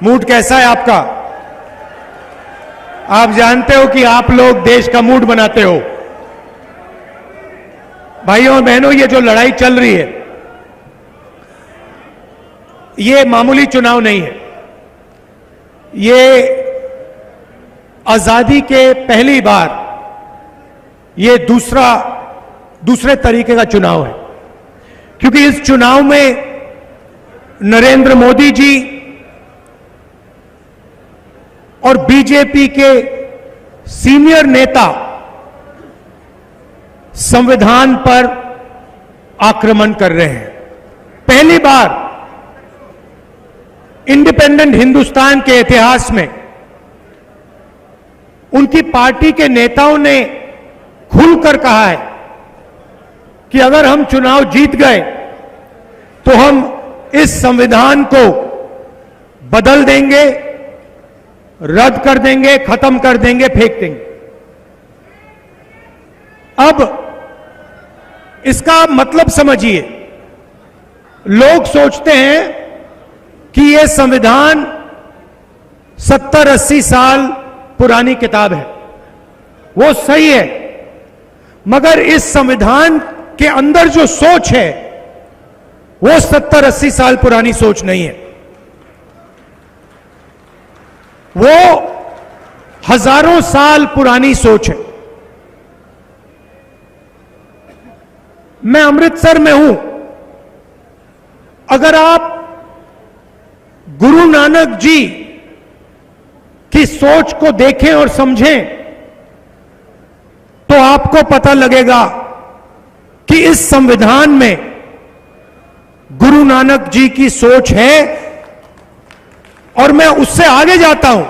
Mood कैसा है आपका? आप जानते हो कि आप लोग देश का मूड बनाते हो। भाइयों और बहनों, ये जो लड़ाई चल रही है, ये मामूली चुनाव नहीं है। ये आजादी के पहली बार ये दूसरे तरीके का चुनाव है, क्योंकि इस चुनाव में नरेंद्र मोदी जी और बीजेपी के सीनियर नेता संविधान पर आक्रमण कर रहे हैं। पहली बार इंडिपेंडेंट हिंदुस्तान के इतिहास में उनकी पार्टी के नेताओं ने खुलकर कहा है कि अगर हम चुनाव जीत गए तो हम इस संविधान को बदल देंगे, रद्द कर देंगे, खत्म कर देंगे, फेंक देंगे। अब इसका मतलब समझिए, लोग सोचते हैं कि यह संविधान 70-80 साल पुरानी किताब है। वो सही है, मगर इस संविधान के अंदर जो सोच है वो 70-80 साल पुरानी सोच नहीं है। वो हजारों साल पुरानी सोच है। मैं अमृतसर में हूं। अगर आप गुरु नानक जी की सोच को देखें और समझें तो आपको पता लगेगा कि इस संविधान में गुरु नानक जी की सोच है। और मैं उससे आगे जाता हूं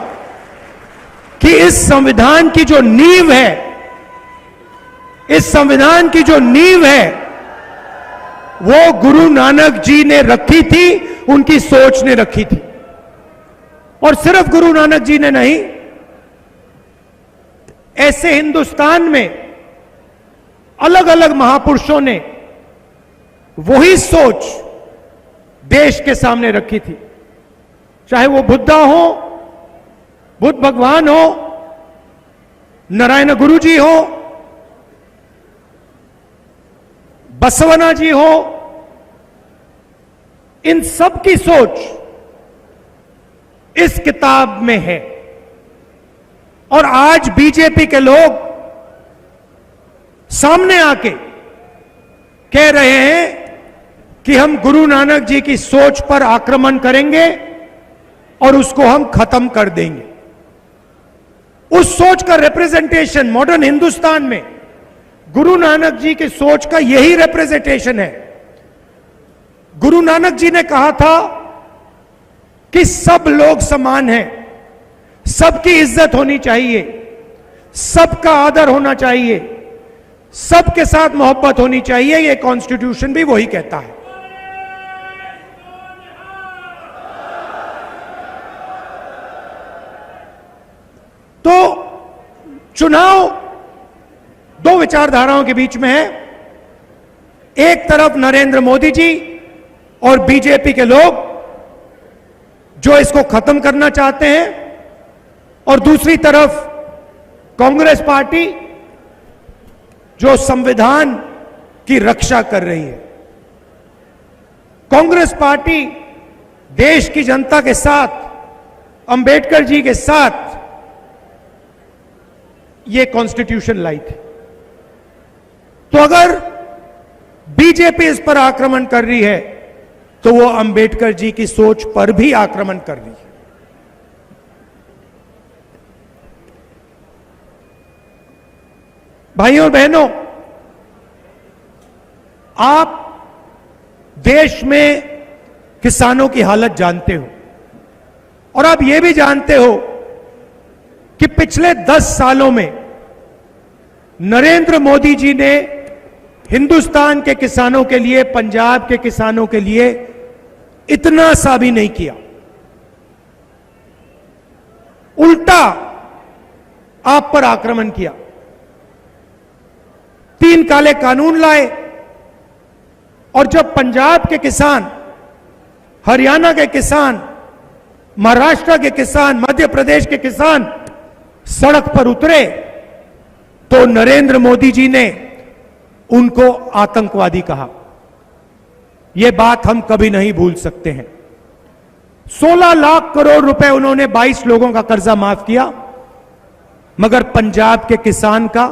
कि इस संविधान की जो नींव है, इस संविधान की जो नींव है वो गुरु नानक जी ने रखी थी, उनकी सोच ने रखी थी। और सिर्फ गुरु नानक जी ने नहीं, ऐसे हिंदुस्तान में अलग अलग महापुरुषों ने वही सोच देश के सामने रखी थी। चाहे वो बुद्धा हो, बुद्ध भगवान हो, नारायण गुरु जी हो, बसवना जी हो, इन सब की सोच इस किताब में है। और आज बीजेपी के लोग सामने आके कह रहे हैं कि हम गुरु नानक जी की सोच पर आक्रमण करेंगे और उसको हम खत्म कर देंगे। उस सोच का रिप्रेजेंटेशन मॉडर्न हिंदुस्तान में गुरु नानक जी की सोच का यही रिप्रेजेंटेशन है। गुरु नानक जी ने कहा था कि सब लोग समान हैं, सबकी इज्जत होनी चाहिए, सबका आदर होना चाहिए, सबके साथ मोहब्बत होनी चाहिए। यह कॉन्स्टिट्यूशन भी वही कहता है। तो चुनाव दो विचारधाराओं के बीच में है। एक तरफ नरेंद्र मोदी जी और बीजेपी के लोग जो इसको खत्म करना चाहते हैं, और दूसरी तरफ कांग्रेस पार्टी जो संविधान की रक्षा कर रही है। कांग्रेस पार्टी देश की जनता के साथ, अंबेडकर जी के साथ ये कॉन्स्टिट्यूशन लाई थी। तो अगर बीजेपी इस पर आक्रमण कर रही है तो वो अंबेडकर जी की सोच पर भी आक्रमण कर रही है। भाइयों और बहनों, आप देश में किसानों की हालत जानते हो, और आप यह भी जानते हो कि पिछले 10 सालों में नरेंद्र मोदी जी ने हिंदुस्तान के किसानों के लिए, पंजाब के किसानों के लिए इतना सा भी नहीं किया। उल्टा आप पर आक्रमण किया। 3 काले कानून लाए, और जब पंजाब के किसान, हरियाणा के किसान महाराष्ट्र के किसान, मध्य प्रदेश के किसान सड़क पर उतरे तो नरेंद्र मोदी जी ने उनको आतंकवादी कहा। यह बात हम कभी नहीं भूल सकते हैं। 16 लाख करोड़ रुपए उन्होंने 22 लोगों का कर्जा माफ किया, मगर पंजाब के किसान का,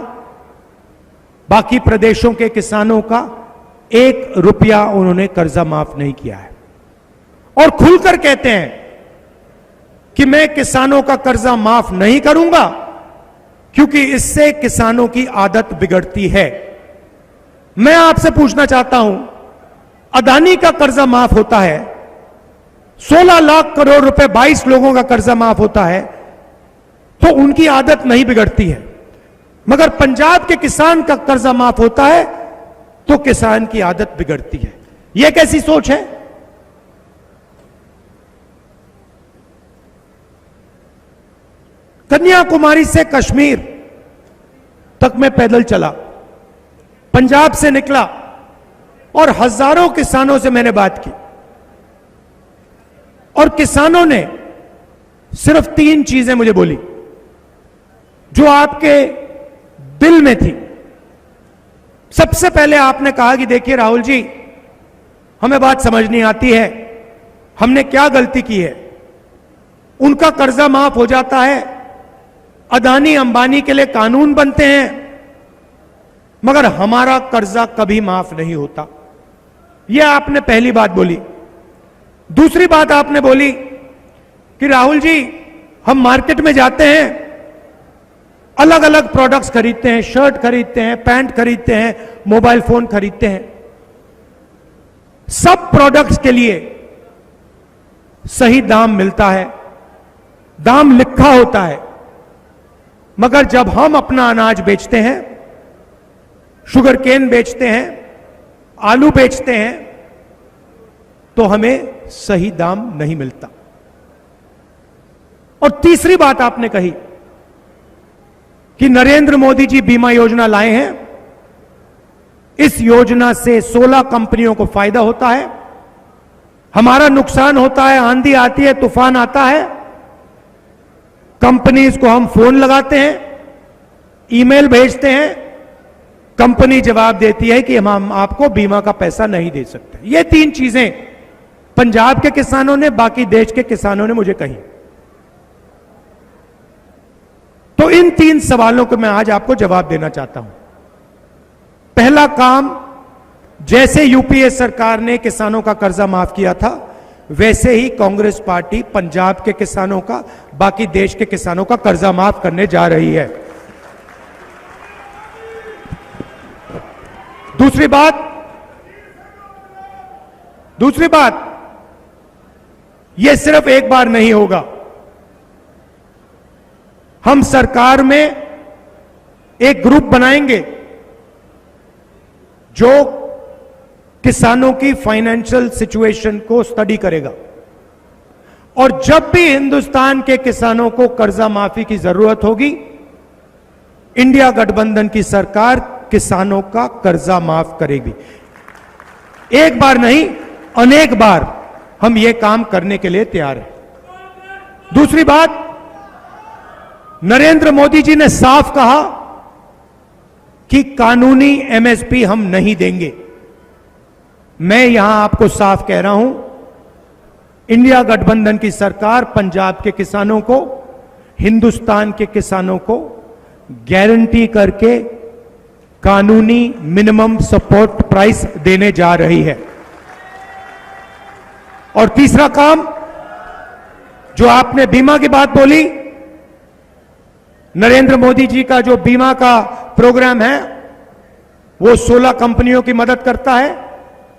बाकी प्रदेशों के किसानों का 1 रुपया उन्होंने कर्जा माफ नहीं किया है। और खुलकर कहते हैं कि मैं किसानों का कर्जा माफ नहीं करूंगा क्योंकि इससे किसानों की आदत बिगड़ती है। मैं आपसे पूछना चाहता हूं, अदानी का कर्जा माफ होता है, 16 लाख करोड़ रुपए 22 लोगों का कर्जा माफ होता है, तो उनकी आदत नहीं बिगड़ती है, मगर पंजाब के किसान का कर्जा माफ होता है तो किसान की आदत बिगड़ती है। यह कैसी सोच है? कन्याकुमारी से कश्मीर तक मैं पैदल चला, पंजाब से निकला और हजारों किसानों से मैंने बात की, और किसानों ने सिर्फ 3 चीजें मुझे बोली जो आपके दिल में थी। सबसे पहले आपने कहा कि देखिए राहुल जी, हमें बात समझ नहीं आती है, हमने क्या गलती की है। उनका कर्जा माफ हो जाता है, अदानी अंबानी के लिए कानून बनते हैं, मगर हमारा कर्जा कभी माफ नहीं होता। यह आपने पहली बात बोली। दूसरी बात आपने बोली कि राहुल जी, हम मार्केट में जाते हैं, अलग अलग प्रोडक्ट्स खरीदते हैं, शर्ट खरीदते हैं, पैंट खरीदते हैं, मोबाइल फोन खरीदते हैं, सब प्रोडक्ट्स के लिए सही दाम मिलता है, दाम लिखा होता है, मगर जब हम अपना अनाज बेचते हैं, शुगर केन बेचते हैं, आलू बेचते हैं, तो हमें सही दाम नहीं मिलता। और तीसरी बात आपने कही कि नरेंद्र मोदी जी बीमा योजना लाए हैं, इस योजना से 16 कंपनियों को फायदा होता है, हमारा नुकसान होता है, आंधी आती है, तूफान आता है, कंपनीज को हम फोन लगाते हैं, ईमेल भेजते हैं, कंपनी जवाब देती है कि हम आपको बीमा का पैसा नहीं दे सकते। ये 3 चीजें पंजाब के किसानों ने, बाकी देश के किसानों ने मुझे कही। तो इन 3 सवालों को मैं आज आपको जवाब देना चाहता हूं। पहला काम, जैसे यूपीए सरकार ने किसानों का कर्जा माफ किया था, वैसे ही कांग्रेस पार्टी पंजाब के किसानों का, बाकी देश के किसानों का कर्जा माफ करने जा रही है। दूसरी बात, यह सिर्फ एक बार नहीं होगा। हम सरकार में एक ग्रुप बनाएंगे जो किसानों की फाइनेंशियल सिचुएशन को स्टडी करेगा, और जब भी हिंदुस्तान के किसानों को कर्जा माफी की जरूरत होगी, इंडिया गठबंधन की सरकार किसानों का कर्जा माफ करेगी। एक बार नहीं, अनेक बार हम यह काम करने के लिए तैयार हैं। दूसरी बात, नरेंद्र मोदी जी ने साफ कहा कि कानूनी एमएसपी हम नहीं देंगे। मैं यहां आपको साफ कह रहा हूं, इंडिया गठबंधन की सरकार पंजाब के किसानों को, हिंदुस्तान के किसानों को गारंटी करके कानूनी मिनिमम सपोर्ट प्राइस देने जा रही है। और तीसरा काम, जो आपने बीमा की बात बोली, नरेंद्र मोदी जी का जो बीमा का प्रोग्राम है वो 16 कंपनियों की मदद करता है।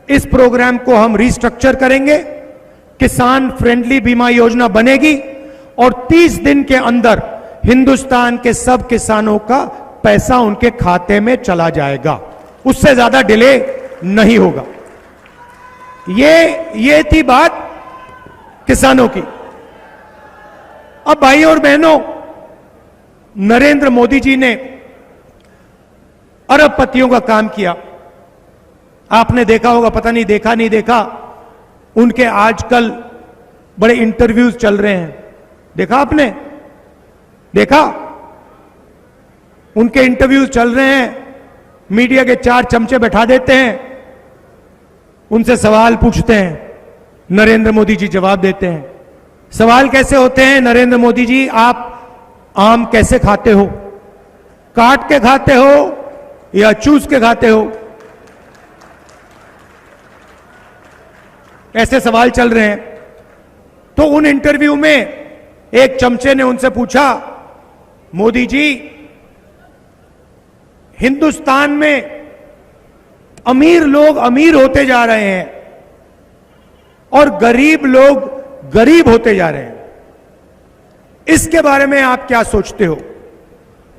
इस प्रोग्राम को हम रिस्ट्रक्चर करेंगे, किसान फ्रेंडली बीमा योजना बनेगी, और 30 दिन के अंदर हिंदुस्तान के सब किसानों का पैसा उनके खाते में चला जाएगा, उससे ज्यादा डिले नहीं होगा। ये थी बात किसानों की। अब भाइयों और बहनों, नरेंद्र मोदी जी ने अरबपतियों का काम किया। आपने देखा होगा, पता नहीं देखा नहीं देखा, उनके आजकल बड़े इंटरव्यूज चल रहे हैं, देखा आपने? देखा? उनके इंटरव्यूज चल रहे हैं, मीडिया के 4 चमचे बैठा देते हैं, उनसे सवाल पूछते हैं, नरेंद्र मोदी जी जवाब देते हैं। सवाल कैसे होते हैं? नरेंद्र मोदी जी, आप आम कैसे खाते हो? काट के खाते हो या चूस के खाते हो? ऐसे सवाल चल रहे हैं। तो उन इंटरव्यू में एक चमचे ने उनसे पूछा, मोदी जी, हिंदुस्तान में अमीर लोग अमीर होते जा रहे हैं और गरीब लोग गरीब होते जा रहे हैं, इसके बारे में आप क्या सोचते हो?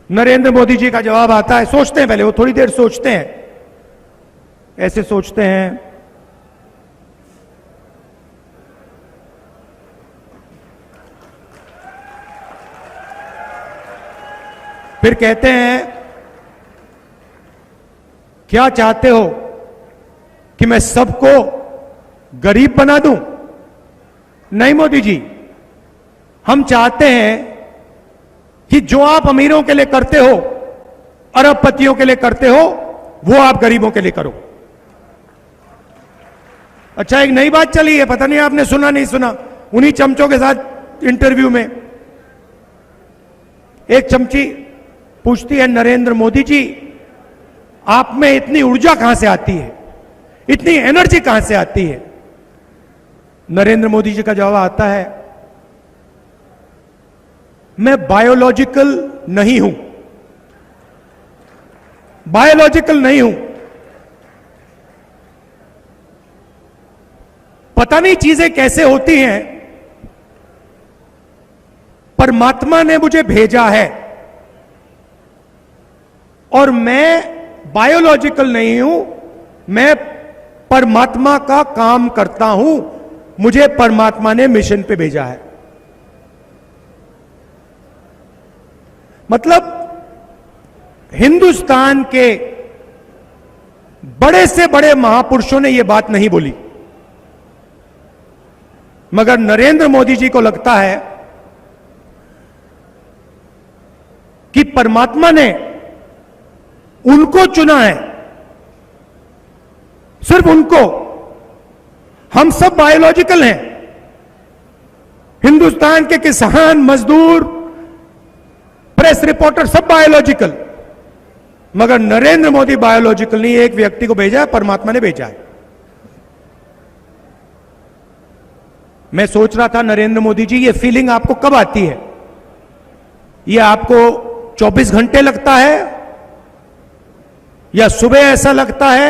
नरेंद्र मोदी जी का जवाब आता है, सोचते हैं पहले, वो थोड़ी देर सोचते हैं, ऐसे सोचते हैं, फिर कहते हैं, क्या चाहते हो कि मैं सबको गरीब बना दूं? नहीं मोदी जी, हम चाहते हैं कि जो आप अमीरों के लिए करते हो, अरबपतियों के लिए करते हो, वो आप गरीबों के लिए करो। अच्छा, एक नई बात चली है, पता नहीं आपने सुना नहीं सुना, उन्हीं चमचों के साथ इंटरव्यू में एक चमची पूछती है, नरेंद्र मोदी जी, आप में इतनी ऊर्जा कहां से आती है, इतनी एनर्जी कहां से आती है? नरेंद्र मोदी जी का जवाब आता है, मैं बायोलॉजिकल नहीं हूं, बायोलॉजिकल नहीं हूं, पता नहीं चीजें कैसे होती हैं, परमात्मा ने मुझे भेजा है और मैं बायोलॉजिकल नहीं हूं, मैं परमात्मा का काम करता हूं, मुझे परमात्मा ने मिशन पे भेजा है। मतलब हिंदुस्तान के बड़े से बड़े महापुरुषों ने यह बात नहीं बोली, मगर नरेंद्र मोदी जी को लगता है कि परमात्मा ने उनको चुना है, सिर्फ उनको। हम सब बायोलॉजिकल हैं, हिंदुस्तान के किसान, मजदूर, प्रेस रिपोर्टर सब बायोलॉजिकल, मगर नरेंद्र मोदी बायोलॉजिकल नहीं, एक व्यक्ति को भेजा है, परमात्मा ने भेजा है। मैं सोच रहा था, नरेंद्र मोदी जी, ये फीलिंग आपको कब आती है? ये आपको 24 घंटे लगता है या सुबह ऐसा लगता है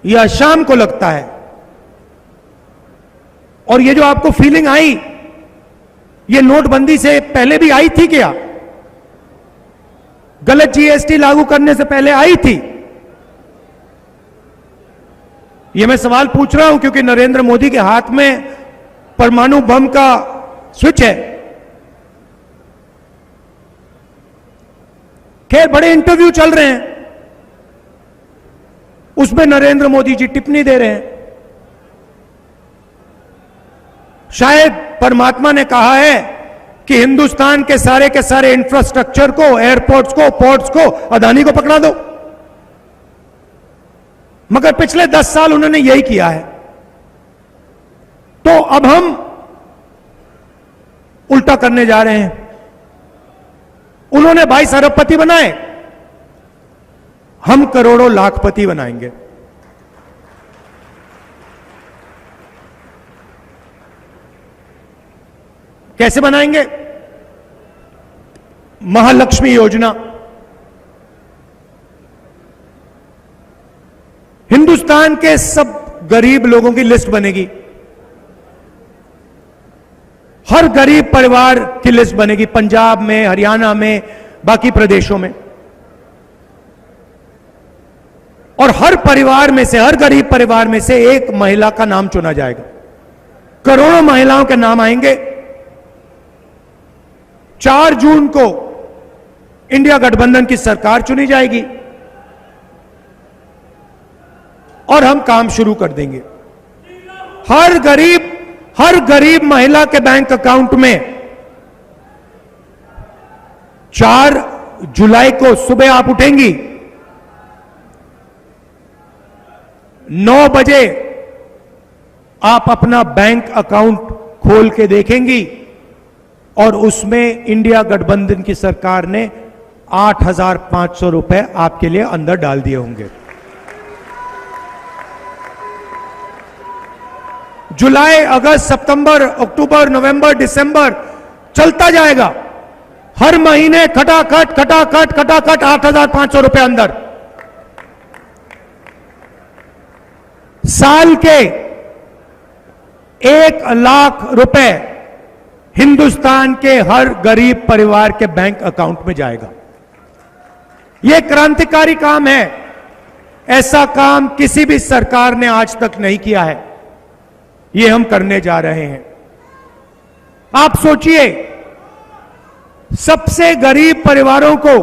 या शाम को लगता है? और ये जो आपको फीलिंग आई, ये नोटबंदी से पहले भी आई थी क्या? गलत जीएसटी लागू करने से पहले आई थी? ये मैं सवाल पूछ रहा हूं क्योंकि नरेंद्र मोदी के हाथ में परमाणु बम का स्विच है। खैर, बड़े इंटरव्यू चल रहे हैं, उसमें नरेंद्र मोदी जी टिप्पणी दे रहे हैं। शायद परमात्मा ने कहा है कि हिंदुस्तान के सारे इंफ्रास्ट्रक्चर को, एयरपोर्ट्स को, पोर्ट्स को अदानी को पकड़ा दो, मगर पिछले 10 साल उन्होंने यही किया है। तो अब हम उल्टा करने जा रहे हैं। उन्होंने 22 अरबपति बनाए, हम करोड़ों लाखपति बनाएंगे। कैसे बनाएंगे? महालक्ष्मी योजना, हिंदुस्तान के सब गरीब लोगों की लिस्ट बनेगी, हर गरीब परिवार की लिस्ट बनेगी, पंजाब में, हरियाणा में, बाकी प्रदेशों में, और हर परिवार में से, हर गरीब परिवार में से एक महिला का नाम चुना जाएगा। करोड़ों महिलाओं के नाम आएंगे। 4 जून को इंडिया गठबंधन की सरकार चुनी जाएगी और हम काम शुरू कर देंगे। हर गरीब हर गरीब महिला के बैंक अकाउंट में 4 जुलाई को सुबह आप उठेंगी, 9 बजे आप अपना बैंक अकाउंट खोल के देखेंगी और उसमें इंडिया गठबंधन की सरकार ने 8,500 रुपए आपके लिए अंदर डाल दिए होंगे। जुलाई, अगस्त, सितंबर, अक्टूबर, नवंबर, दिसंबर चलता जाएगा। हर महीने खटाखट खटाखट खटाखट 8,500 रुपए अंदर। साल के 1 लाख रुपए हिंदुस्तान के हर गरीब परिवार के बैंक अकाउंट में जाएगा। यह क्रांतिकारी काम है। ऐसा काम किसी भी सरकार ने आज तक नहीं किया है। यह हम करने जा रहे हैं। आप सोचिए, सबसे गरीब परिवारों को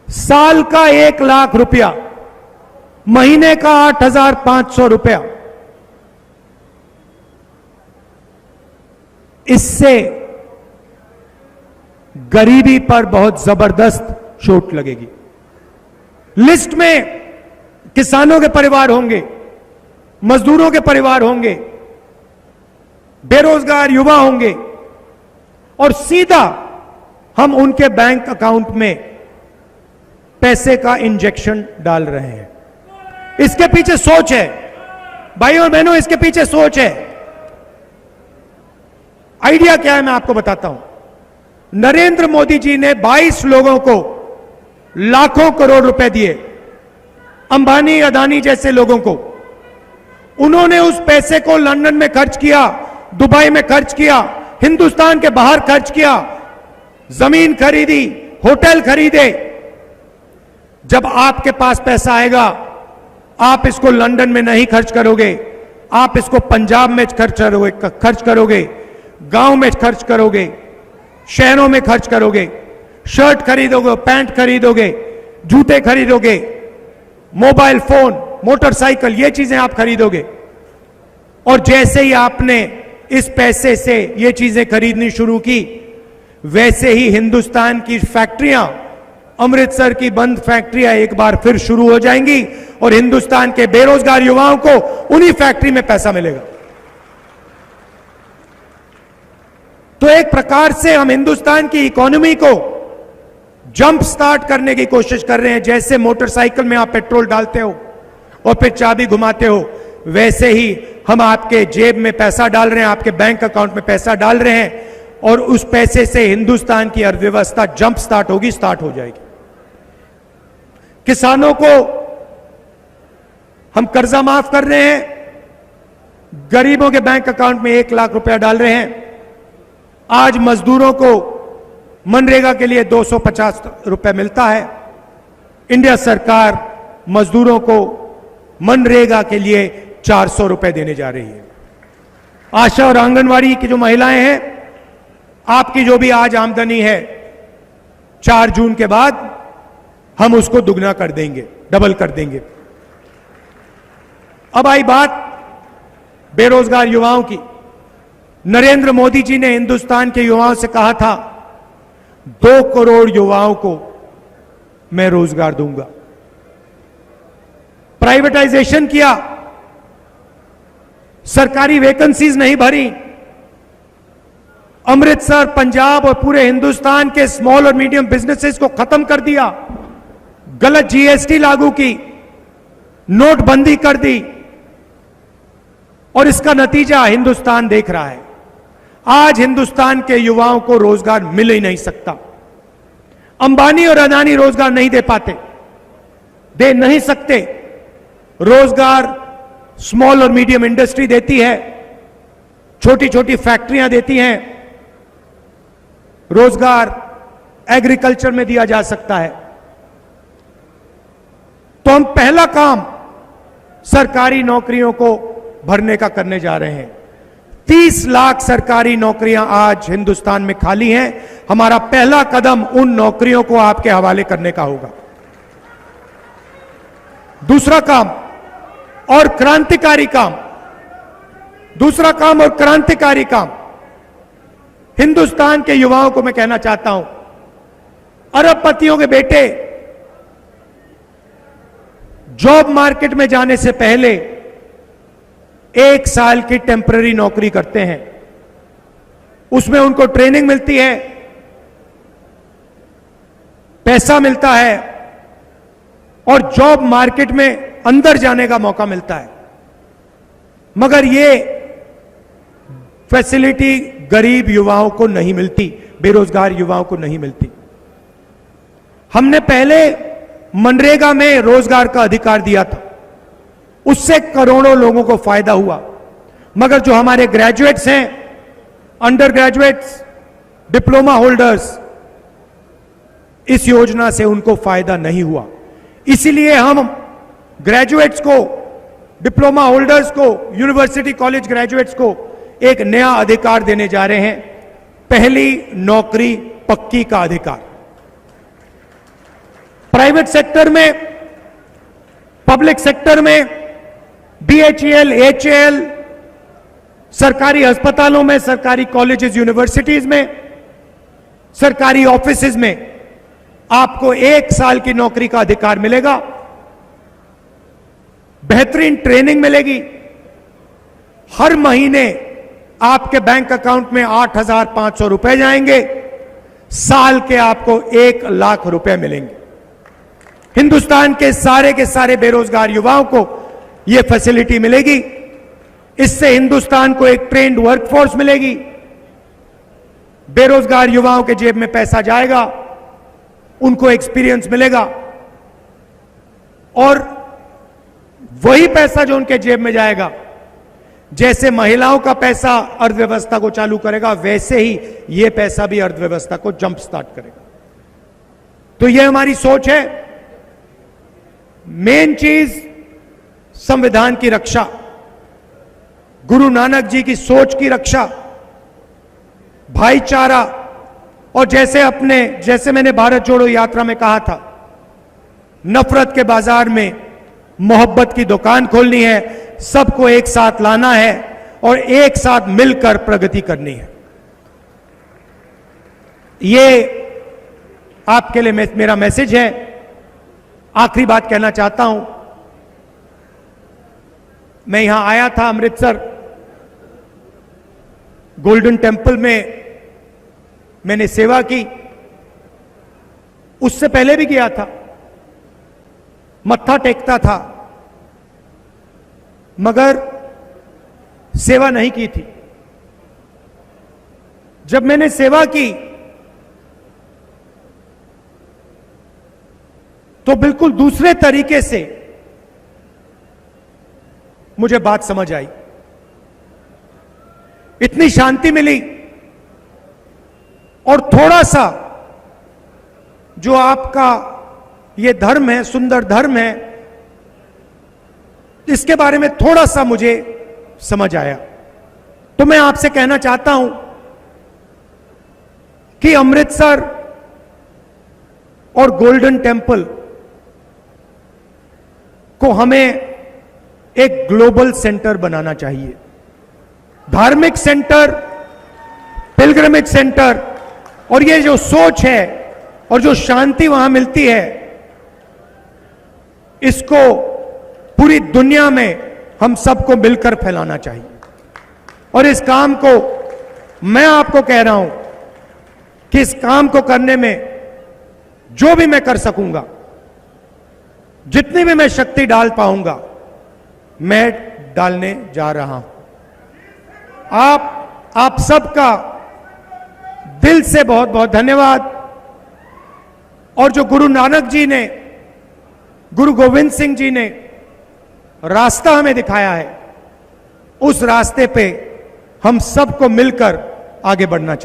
साल का 1 लाख रुपया, महीने का 8,500 रुपया, इससे गरीबी पर बहुत जबरदस्त चोट लगेगी। लिस्ट में किसानों के परिवार होंगे, मजदूरों के परिवार होंगे, बेरोजगार युवा होंगे और सीधा हम उनके बैंक अकाउंट में पैसे का इंजेक्शन डाल रहे हैं। इसके पीछे सोच है भाइयों और बहनों, इसके पीछे सोच है। आइडिया क्या है मैं आपको बताता हूं। नरेंद्र मोदी जी ने 22 लोगों को लाखों करोड़ रुपए दिए, अंबानी अदानी जैसे लोगों को। उन्होंने उस पैसे को लंदन में खर्च किया, दुबई में खर्च किया, हिंदुस्तान के बाहर खर्च किया, जमीन खरीदी, होटल खरीदे। जब आपके पास पैसा आएगा, आप इसको लंदन में नहीं खर्च करोगे, आप इसको पंजाब में खर्च करोगे, गांव में खर्च करोगे, शहरों में खर्च करोगे, शर्ट खरीदोगे, पैंट खरीदोगे, जूते खरीदोगे, मोबाइल फोन, मोटरसाइकिल, ये चीजें आप खरीदोगे। और जैसे ही आपने इस पैसे से ये चीजें खरीदनी शुरू की, वैसे ही हिंदुस्तान की फैक्ट्रियां, अमृतसर की बंद फैक्ट्रियां एक बार फिर शुरू हो जाएंगी और हिंदुस्तान के बेरोजगार युवाओं को उन्हीं फैक्ट्री में पैसा मिलेगा। तो एक प्रकार से हम हिंदुस्तान की इकोनॉमी को जंप स्टार्ट करने की कोशिश कर रहे हैं। जैसे मोटरसाइकिल में आप पेट्रोल डालते हो और फिर चाबी घुमाते हो, वैसे ही हम आपके जेब में पैसा डाल रहे हैं, आपके बैंक अकाउंट में पैसा डाल रहे हैं और उस पैसे से हिंदुस्तान की अर्थव्यवस्था जंप स्टार्ट होगी, स्टार्ट हो जाएगी। किसानों को हम कर्जा माफ कर रहे हैं, गरीबों के बैंक अकाउंट में 1 लाख रुपया डाल रहे हैं। आज मजदूरों को मनरेगा के लिए 250 रुपए मिलता है। इंडिया सरकार मजदूरों को मनरेगा के लिए 400 रुपए देने जा रही है। आशा और आंगनवाड़ी की जो महिलाएं हैं, आपकी जो भी आज आमदनी है, 4 जून के बाद हम उसको दुगना कर देंगे, डबल कर देंगे। अब आई बात बेरोजगार युवाओं की। नरेंद्र मोदी जी ने हिंदुस्तान के युवाओं से कहा था 2 करोड़ युवाओं को मैं रोजगार दूंगा। प्राइवेटाइजेशन किया, सरकारी वैकेंसीज नहीं भरी, अमृतसर, पंजाब और पूरे हिंदुस्तान के स्मॉल और मीडियम बिजनेसेस को खत्म कर दिया, गलत जीएसटी लागू की, नोटबंदी कर दी और इसका नतीजा हिंदुस्तान देख रहा है। आज हिंदुस्तान के युवाओं को रोजगार मिल ही नहीं सकता। अंबानी और अदानी रोजगार नहीं दे पाते, दे नहीं सकते। रोजगार स्मॉल और मीडियम इंडस्ट्री देती है, छोटी छोटी फैक्ट्रियां देती हैं। रोजगार एग्रीकल्चर में दिया जा सकता है। तो हम पहला काम सरकारी नौकरियों को भरने का करने जा रहे हैं। 30 लाख सरकारी नौकरियां आज हिंदुस्तान में खाली हैं। हमारा पहला कदम उन नौकरियों को आपके हवाले करने का होगा। दूसरा काम और क्रांतिकारी काम, दूसरा काम और क्रांतिकारी काम, हिंदुस्तान के युवाओं को मैं कहना चाहता हूं, अरबपतियों के बेटे जॉब मार्केट में जाने से पहले 1 साल की टेम्पररी नौकरी करते हैं। उसमें उनको ट्रेनिंग मिलती है, पैसा मिलता है और जॉब मार्केट में अंदर जाने का मौका मिलता है। मगर ये फैसिलिटी गरीब युवाओं को नहीं मिलती, बेरोजगार युवाओं को नहीं मिलती। हमने पहले मनरेगा में रोजगार का अधिकार दिया था, उससे करोड़ों लोगों को फायदा हुआ। मगर जो हमारे ग्रेजुएट्स हैं, अंडर ग्रेजुएट्स, डिप्लोमा होल्डर्स, इस योजना से उनको फायदा नहीं हुआ। इसीलिए हम ग्रेजुएट्स को, डिप्लोमा होल्डर्स को, यूनिवर्सिटी कॉलेज ग्रेजुएट्स को एक नया अधिकार देने जा रहे हैं, पहली नौकरी पक्की का अधिकार। प्राइवेट सेक्टर में, पब्लिक सेक्टर में, बीएचईएल, एचएएल, सरकारी अस्पतालों में, सरकारी कॉलेजेस, यूनिवर्सिटीज में, सरकारी ऑफिसेज में आपको 1 साल की नौकरी का अधिकार मिलेगा। बेहतरीन ट्रेनिंग मिलेगी। हर महीने आपके बैंक अकाउंट में 8,500 रुपए जाएंगे, साल के आपको 1 लाख रुपए मिलेंगे। हिंदुस्तान के सारे बेरोजगार युवाओं को यह फैसिलिटी मिलेगी। इससे हिंदुस्तान को एक ट्रेन्ड वर्कफोर्स मिलेगी। बेरोजगार युवाओं के जेब में पैसा जाएगा, उनको एक्सपीरियंस मिलेगा और वही पैसा जो उनके जेब में जाएगा, जैसे महिलाओं का पैसा अर्थव्यवस्था को चालू करेगा, वैसे ही यह पैसा भी अर्थव्यवस्था को जंप स्टार्ट करेगा। तो यह हमारी सोच है। मेन चीज संविधान की रक्षा, गुरु नानक जी की सोच की रक्षा, भाईचारा, और जैसे मैंने भारत जोड़ो यात्रा में कहा था, नफरत के बाजार में मोहब्बत की दुकान खोलनी है, सबको एक साथ लाना है और एक साथ मिलकर प्रगति करनी है। ये आपके लिए मेरा मैसेज है। आखिरी बात कहना चाहता हूं, मैं यहां आया था अमृतसर, गोल्डन टेम्पल में मैंने सेवा की। उससे पहले भी गया था, मत्था टेकता था, मगर सेवा नहीं की थी। जब मैंने सेवा की तो बिल्कुल दूसरे तरीके से मुझे बात समझ आई, इतनी शांति मिली। और थोड़ा सा जो आपका ये धर्म है, सुंदर धर्म है, इसके बारे में थोड़ा सा मुझे समझ आया। तो मैं आपसे कहना चाहता हूं कि अमृतसर और गोल्डन टेम्पल को हमें एक ग्लोबल सेंटर बनाना चाहिए। धार्मिक सेंटर, पिलग्रिमेज सेंटर, और ये जो सोच है और जो शांति वहां मिलती है, इसको पूरी दुनिया में हम सबको मिलकर फैलाना चाहिए। और इस काम को मैं आपको कह रहा हूं कि इस काम को करने में जो भी मैं कर सकूंगा, जितनी भी मैं शक्ति डाल पाऊंगा, मैं डालने जा रहा हूं। आप सबका दिल से बहुत बहुत धन्यवाद। और जो गुरु नानक जी ने, गुरु गोविंद सिंह जी ने रास्ता हमें दिखाया है, उस रास्ते पे हम सबको मिलकर आगे बढ़ना चाहिए।